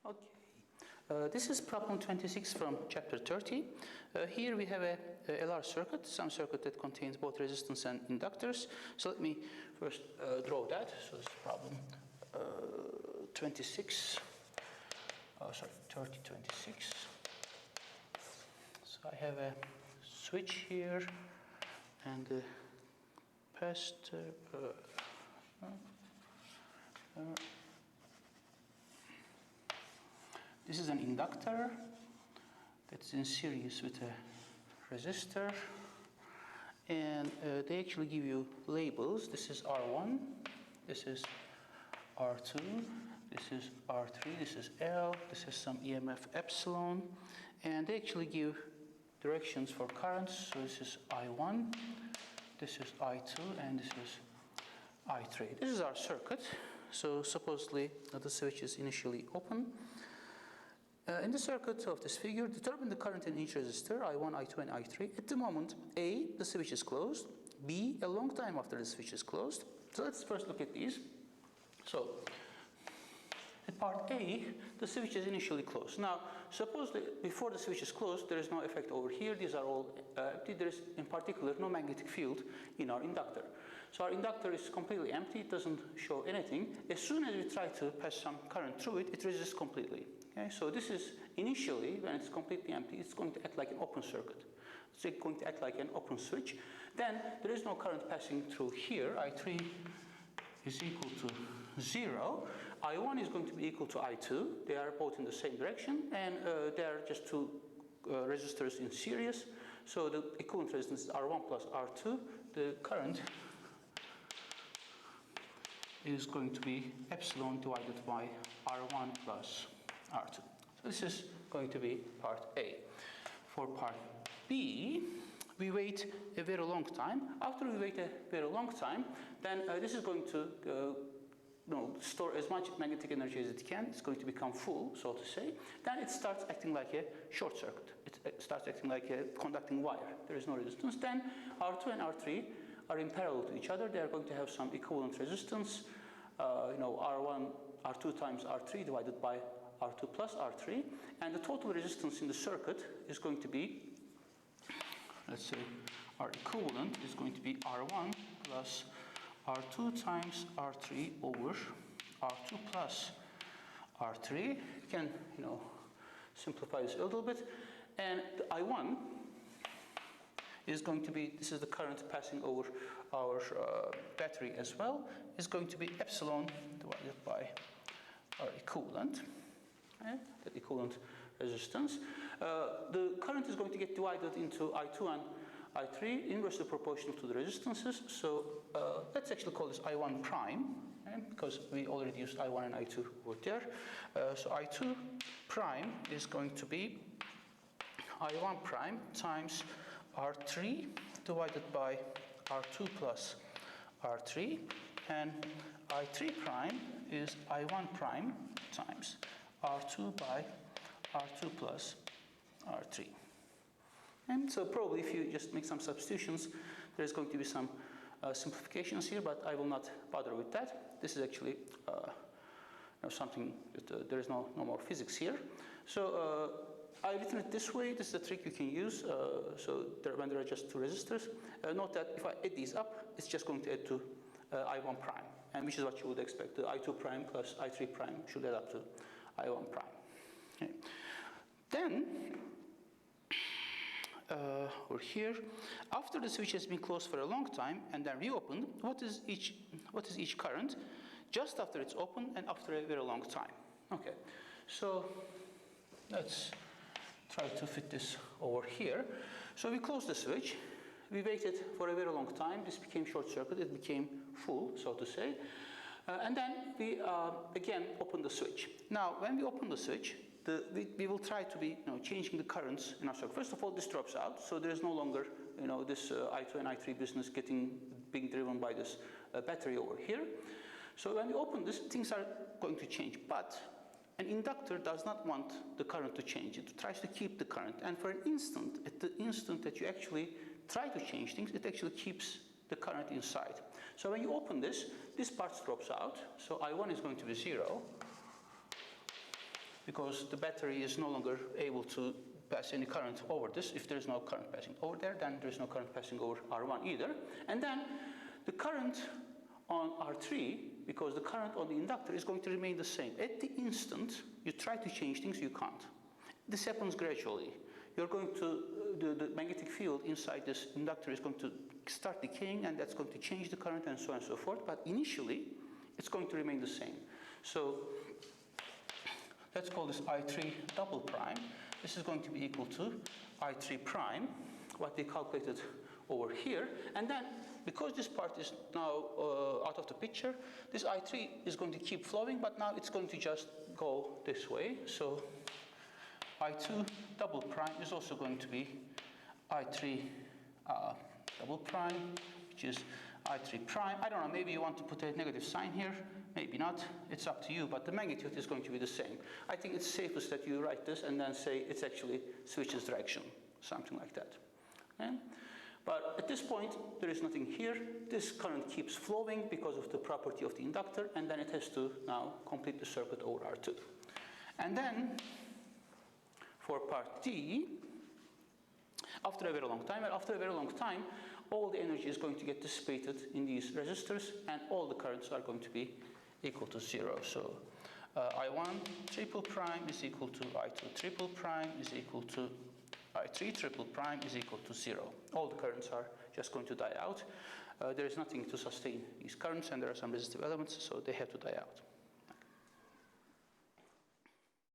Okay. This is problem 26 from chapter 30. Here we have a LR circuit, some circuit that contains both resistance and inductors. So let me first draw that. So this is problem 3026. So I have a switch here and the capacitor. This is an inductor that's in series with a resistor, and they actually give you labels. This is R1, this is R2, this is R3, this is L, this is some EMF epsilon, and they actually give directions for currents. So this is I1, this is I2, and this is I3. This is our circuit. So supposedly the switch is initially open. In the circuit of this figure, determine the current in each resistor, I1, I2, and I3. At the moment, A, the switch is closed. B, a long time after the switch is closed. So let's first look at these. So, at part A, the switch is initially closed. Now, suppose that before the switch is closed, there is no effect over here. These are all empty. There is, in particular, no magnetic field in our inductor. So our inductor is completely empty. It doesn't show anything. As soon as we try to pass some current through it, it resists completely. Okay, so this is initially, when it's completely empty, it's going to act like an open circuit. It's going to act like an open switch. Then there is no current passing through here. I3 is equal to 0. I1 is going to be equal to I2. They are both in the same direction, and they are just two resistors in series. So the equivalent resistance is R1 plus R2. The current is going to be epsilon divided by R1 plus R2. So this is going to be part A. For part B, we wait a very long time. After we wait a very long time, then this is going to store as much magnetic energy as it can. It's going to become full, so to say. Then it starts acting like a short circuit. It starts acting like a conducting wire. There is no resistance. Then R2 and R3 are in parallel to each other. They are going to have some equivalent resistance. R2 times R3 divided by R2 plus R3. And the total resistance in the circuit is going to be, let's say, our equivalent is going to be R1 plus R2 times R3 over R2 plus R3. You can, simplify this a little bit. And the I1 is going to be, this is the current passing over our battery as well, is going to be epsilon divided by our equivalent, okay? The equivalent resistance. The current is going to get divided into I2 and I3, inversely proportional to the resistances. So let's actually call this I1 prime, okay? Because we already used I1 and I2 over there. So I2 prime is going to be I1 prime times R3 divided by R2 plus R3, and I3 prime is I1 prime times R2 by R2 plus R3. And so probably if you just make some substitutions, there's going to be some simplifications here, but I will not bother with that. This is actually something that there is no more physics here. So I've written it this way. This is a trick you can use. When there are just two resistors, note that if I add these up, it's just going to add to I1 prime, and which is what you would expect. The I2 prime plus I3 prime should add up to I1 prime. Okay. Then over here, after the switch has been closed for a long time and then reopened, what is each current just after it's open and after a very long time? Okay, so let's try to fit this over here. So we closed the switch. We waited for a very long time. This became short circuit. It became full, so to say. And then we again opened the switch. Now, when we open the switch, we will try to be changing the currents in our circuit. First of all, this drops out, so there is no longer this I2 and I3 business being driven by this battery over here. So when we open this, things are going to change. But an inductor does not want the current to change. It tries to keep the current. And for an instant, at the instant that you actually try to change things, it actually keeps the current inside. So when you open this part drops out. So I1 is going to be 0. because the battery is no longer able to pass any current over this. If there's no current passing over there, then there's no current passing over R1 either. And then the current on R3, because the current on the inductor is going to remain the same. At the instant you try to change things, you can't. This happens gradually. You're going to, the magnetic field inside this inductor is going to start decaying, and that's going to change the current and so on and so forth. But initially, it's going to remain the same. So let's call this I3 double prime. This is going to be equal to I3 prime, what we calculated over here. And then, because this part is now out of the picture, this I3 is going to keep flowing, but now it's going to just go this way. So I2 double prime is also going to be I3 double prime, which is I3 prime. I don't know, maybe you want to put a negative sign here, maybe not, it's up to you, but the magnitude is going to be the same. I think it's safest that you write this and then say it's actually switches direction, something like that. Okay? But at this point, there is nothing here. This current keeps flowing because of the property of the inductor, and then it has to now complete the circuit over R2. And then, for part D, after a very long time, all the energy is going to get dissipated in these resistors, and all the currents are going to be equal to 0. So I1 triple prime is equal to I2 triple prime is equal to I3 triple prime is equal to 0. All the currents are just going to die out. There is nothing to sustain these currents, and there are some resistive elements, so they have to die out.